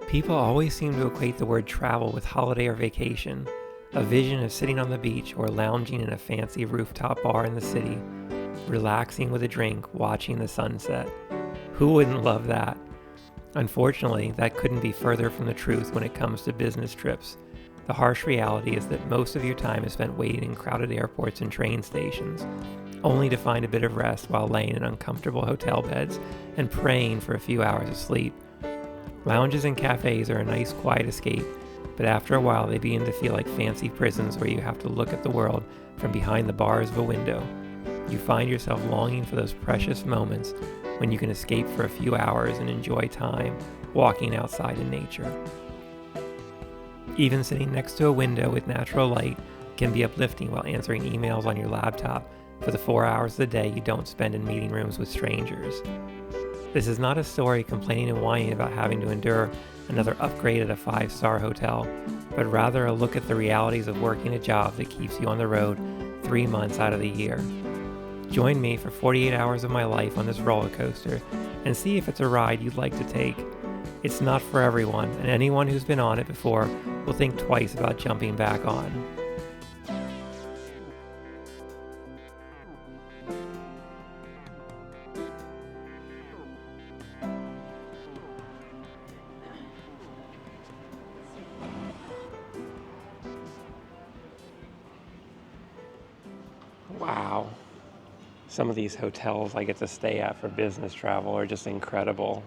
People always seem to equate the word travel with holiday or vacation, a vision of sitting on the beach or lounging in a fancy rooftop bar in the city, relaxing with a drink, watching the sunset. Who wouldn't love that? Unfortunately, that couldn't be further from the truth when it comes to business trips. The harsh reality is that most of your time is spent waiting in crowded airports and train stations, only to find a bit of rest while laying in uncomfortable hotel beds and praying for a few hours of sleep. Lounges and cafes are a nice quiet escape, but after a while they begin to feel like fancy prisons where you have to look at the world from behind the bars of a window. You find yourself longing for those precious moments when you can escape for a few hours and enjoy time walking outside in nature. Even sitting next to a window with natural light can be uplifting while answering emails on your laptop for the 4 hours of the day you don't spend in meeting rooms with strangers. This is not a story complaining and whining about having to endure another upgrade at a 5-star hotel, but rather a look at the realities of working a job that keeps you on the road 3 months out of the year. Join me for 48 hours of my life on this roller coaster and see if it's a ride you'd like to take. It's not for everyone, and anyone who's been on it before will think twice about jumping back on. Wow. Some of these hotels I get to stay at for business travel are just incredible.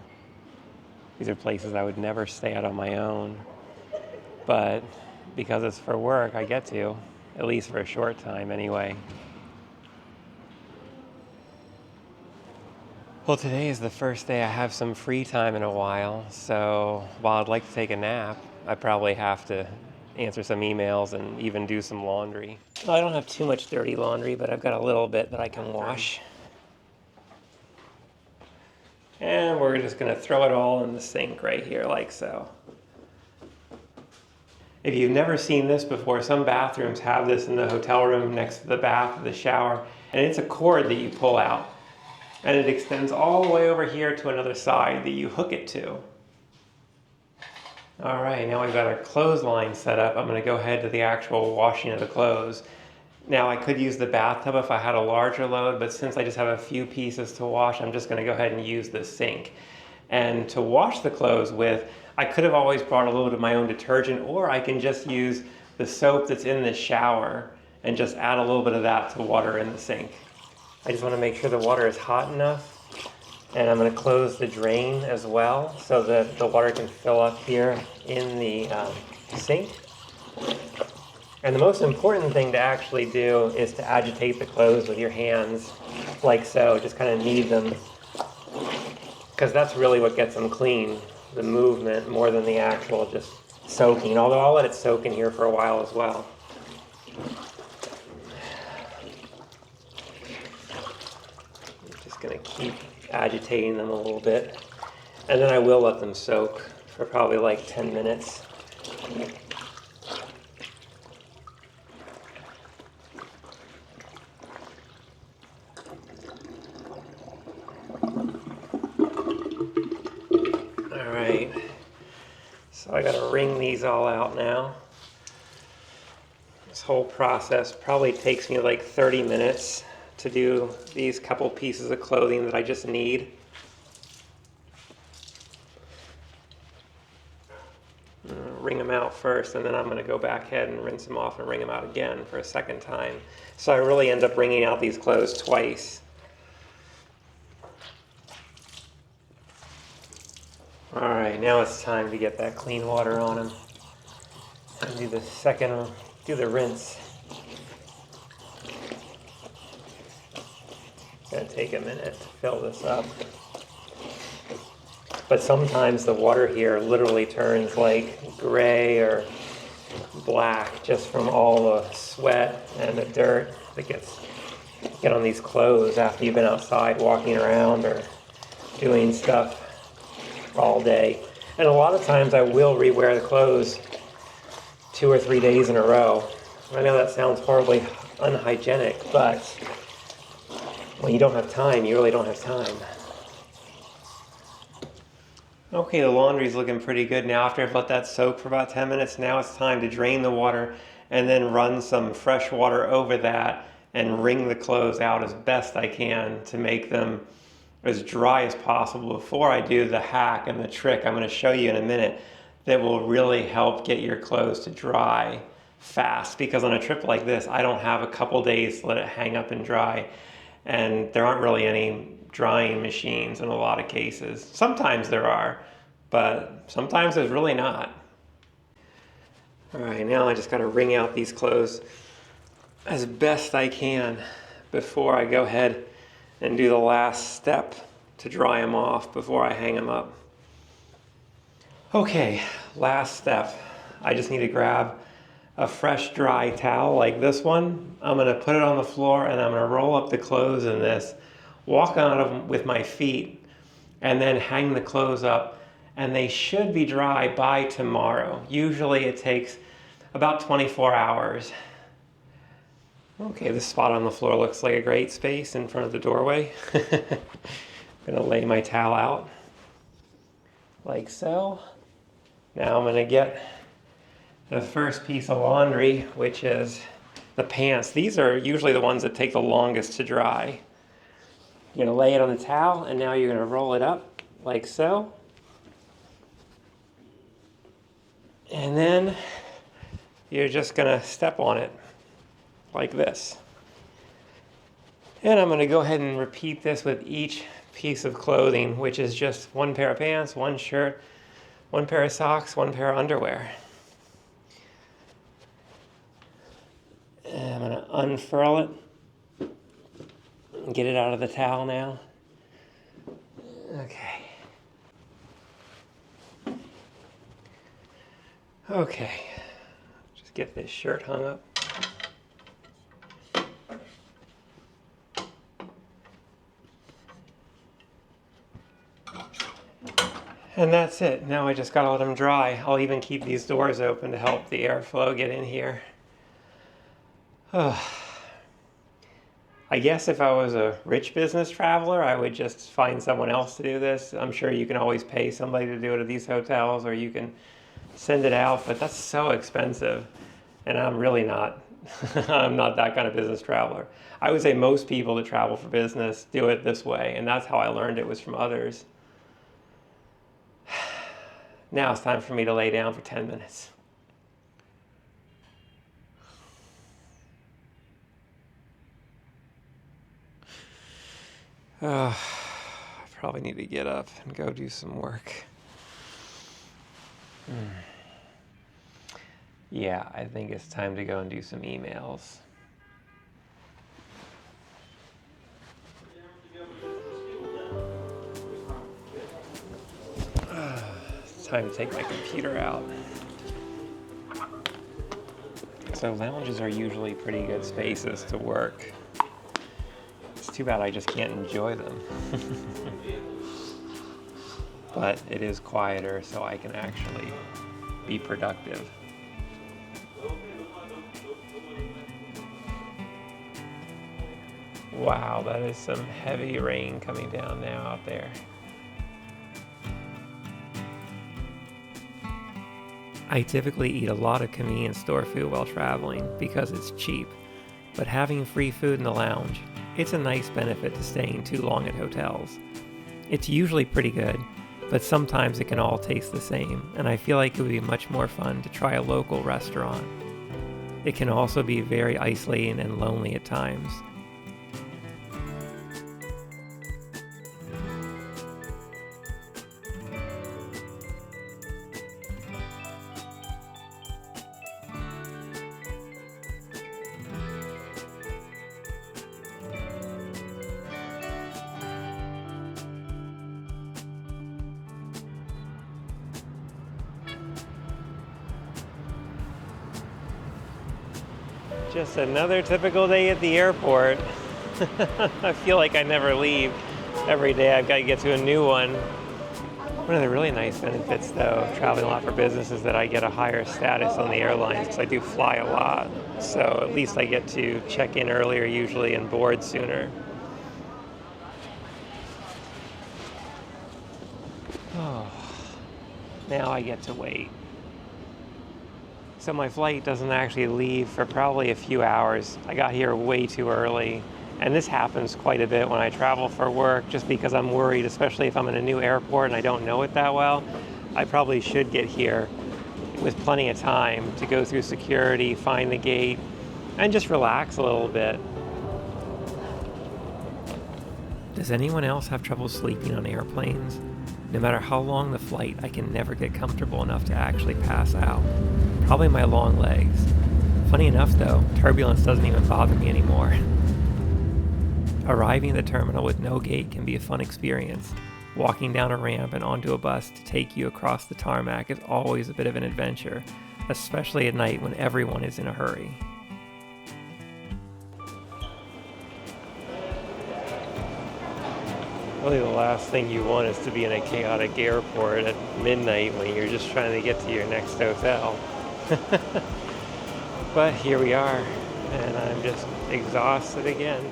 These are places I would never stay at on my own. But because it's for work, I get to, at least for a short time anyway. Well, today is the first day I have some free time in a while, so while I'd like to take a nap, I probably have to answer some emails and even do some laundry. Well, I don't have too much dirty laundry, but I've got a little bit that I can wash. And we're just going to throw it all in the sink right here, like so. If you've never seen this before, some bathrooms have this in the hotel room next to the bath or the shower, and it's a cord that you pull out, and it extends all the way over here to another side that you hook it to. All right, now we've got our clothesline set up. I'm going to go ahead to the actual washing of the clothes. Now I could use the bathtub if I had a larger load, but since I just have a few pieces to wash, I'm just going to go ahead and use the sink. And to wash the clothes with, I could have always brought a little bit of my own detergent, or I can just use the soap that's in the shower and just add a little bit of that to water in the sink. I just want to make sure the water is hot enough. And I'm going to close the drain as well so that the water can fill up here in the sink. And the most important thing to actually do is to agitate the clothes with your hands, like so. Just kind of knead them, because that's really what gets them clean, the movement, more than the actual just soaking. Although I'll let it soak in here for a while as well. I'm just going to keep agitating them a little bit, and then I will let them soak for probably like 10 minutes. All right, so I gotta wring these all out now. This whole process probably takes me like 30 minutes to do these couple pieces of clothing that I just need. Wring them out first, and then I'm going to go back ahead and rinse them off and wring them out again for a second time. So I really end up wringing out these clothes twice. All right, now it's time to get that clean water on them and do the rinse. It's going to take a minute to fill this up. But sometimes the water here literally turns like gray or black just from all the sweat and the dirt that get on these clothes after you've been outside walking around or doing stuff all day. And a lot of times I will rewear the clothes 2 or 3 days in a row. I know that sounds horribly unhygienic, but when you don't have time, you really don't have time. Okay, the laundry's looking pretty good now. After I've let that soak for about 10 minutes, now it's time to drain the water and then run some fresh water over that and wring the clothes out as best I can to make them as dry as possible. Before I do the hack and the trick I'm going to show you in a minute that will really help get your clothes to dry fast, because on a trip like this I don't have a couple days to let it hang up and dry, and there aren't really any drying machines in a lot of cases. Sometimes there are, but sometimes there's really not. All right, now I just got to wring out these clothes as best I can before I go ahead and do the last step to dry them off before I hang them up. Okay, last step. I just need to grab a fresh dry towel like this one. I'm going to put it on the floor and I'm going to roll up the clothes in this, walk on them with my feet, and then hang the clothes up, and they should be dry by tomorrow. Usually it takes about 24 hours. Okay, this spot on the floor looks like a great space in front of the doorway. I'm gonna lay my towel out like so. Now I'm gonna get the first piece of laundry, which is the pants. These are usually the ones that take the longest to dry. You're gonna lay it on the towel, and now you're gonna roll it up like so. And then you're just gonna step on it like this. And I'm gonna go ahead and repeat this with each piece of clothing, which is just one pair of pants, one shirt, one pair of socks, one pair of underwear. And I'm gonna unfurl it and get it out of the towel now. Okay. Okay, just get this shirt hung up. And that's it. Now I just gotta let them dry. I'll even keep these doors open to help the airflow get in here. I guess if I was a rich business traveler, I would just find someone else to do this. I'm sure you can always pay somebody to do it at these hotels, or you can send it out, but that's so expensive. And I'm really not. I'm not that kind of business traveler. I would say most people that travel for business do it this way, and that's how I learned it, was from others. Now it's time for me to lay down for 10 minutes. I probably need to get up and go do some work. Yeah, I think it's time to go and do some emails. It's time to take my computer out. So lounges are usually pretty good spaces to work. It's too bad I just can't enjoy them. But it is quieter, so I can actually be productive. Wow, that is some heavy rain coming down now out there. I typically eat a lot of convenience store food while traveling because it's cheap, but having free food in the lounge, it's a nice benefit to staying too long at hotels. It's usually pretty good, but sometimes it can all taste the same, and I feel like it would be much more fun to try a local restaurant. It can also be very isolating and lonely at times. Just another typical day at the airport. I feel like I never leave. Every day I've got to get to a new one. One of the really nice benefits, though, of traveling a lot for business, is that I get a higher status on the airlines because I do fly a lot. So at least I get to check in earlier usually and board sooner. Oh. Now I get to wait. So my flight doesn't actually leave for probably a few hours. I got here way too early. And this happens quite a bit when I travel for work, just because I'm worried, especially if I'm in a new airport and I don't know it that well. I probably should get here with plenty of time to go through security, find the gate, and just relax a little bit. Does anyone else have trouble sleeping on airplanes? No matter how long the flight, I can never get comfortable enough to actually pass out. Probably my long legs. Funny enough though, turbulence doesn't even bother me anymore. Arriving at the terminal with no gate can be a fun experience. Walking down a ramp and onto a bus to take you across the tarmac is always a bit of an adventure, especially at night when everyone is in a hurry. Really, the last thing you want is to be in a chaotic airport at midnight when you're just trying to get to your next hotel. But here we are, and I'm just exhausted again.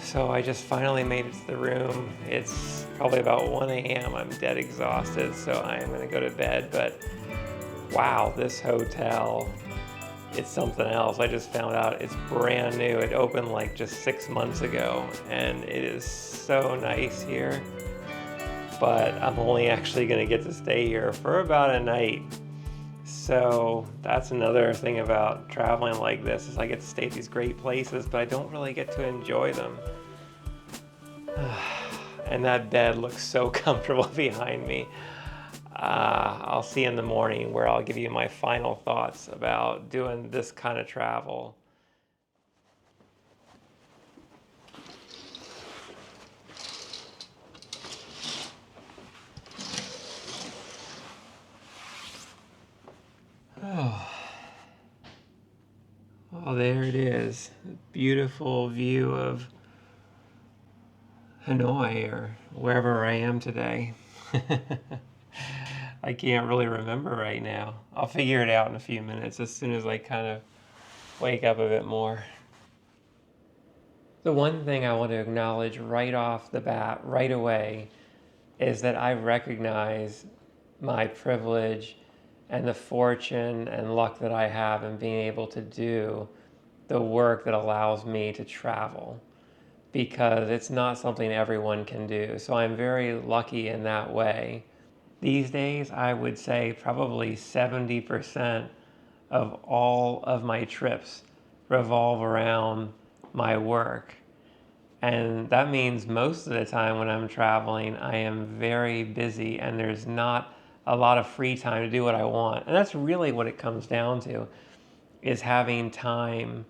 So I just finally made it to the room. It's probably about 1 a.m. I'm dead exhausted, so I'm gonna go to bed. But wow, this hotel, it's something else. I just found out it's brand new. It opened like just 6 months ago, and it is so nice here. But I'm only actually gonna get to stay here for about a night. So that's another thing about traveling like this, is I get to stay at these great places, but I don't really get to enjoy them. And that bed looks so comfortable behind me. I'll see you in the morning, where I'll give you my final thoughts about doing this kind of travel. Oh, there it is. Beautiful view of Hanoi, or wherever I am today. I can't really remember right now. I'll figure it out in a few minutes as soon as I kind of wake up a bit more. The one thing I want to acknowledge right off the bat, right away, is that I recognize my privilege and the fortune and luck that I have in being able to do the work that allows me to travel, because it's not something everyone can do. So I'm very lucky in that way. These days, I would say probably 70% of all of my trips revolve around my work. And that means most of the time when I'm traveling, I am very busy and there's not a lot of free time to do what I want. And that's really what it comes down to, is having time,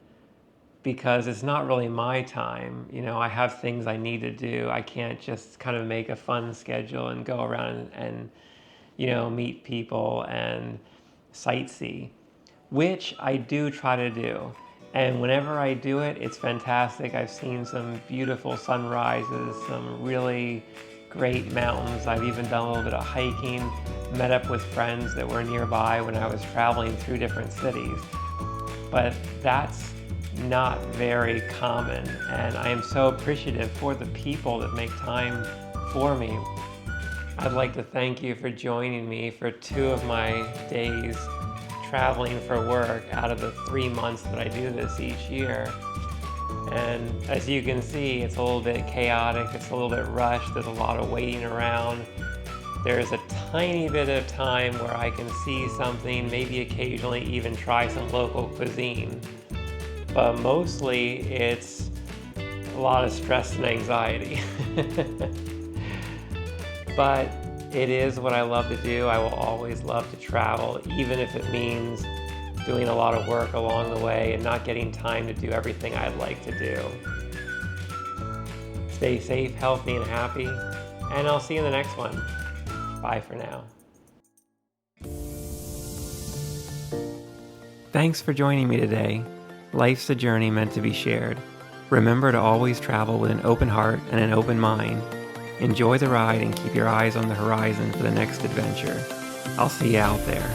because it's not really my time. You know, I have things I need to do. I can't just kind of make a fun schedule and go around and you know, meet people and sightsee, which I do try to do. And whenever I do it, it's fantastic. I've seen some beautiful sunrises, some really great mountains. I've even done a little bit of hiking, met up with friends that were nearby when I was traveling through different cities. But that's not very common, and I am so appreciative for the people that make time for me. I'd like to thank you for joining me for 2 of my days traveling for work out of the 3 months that I do this each year. And as you can see, it's a little bit chaotic, it's a little bit rushed, there's a lot of waiting around. There's a tiny bit of time where I can see something, maybe occasionally even try some local cuisine. But mostly it's a lot of stress and anxiety. But it is what I love to do. I will always love to travel, even if it means doing a lot of work along the way and not getting time to do everything I'd like to do. Stay safe, healthy, and happy, and I'll see you in the next one. Bye for now. Thanks for joining me today. Life's a journey meant to be shared. Remember to always travel with an open heart and an open mind. Enjoy the ride and keep your eyes on the horizon for the next adventure. I'll see you out there.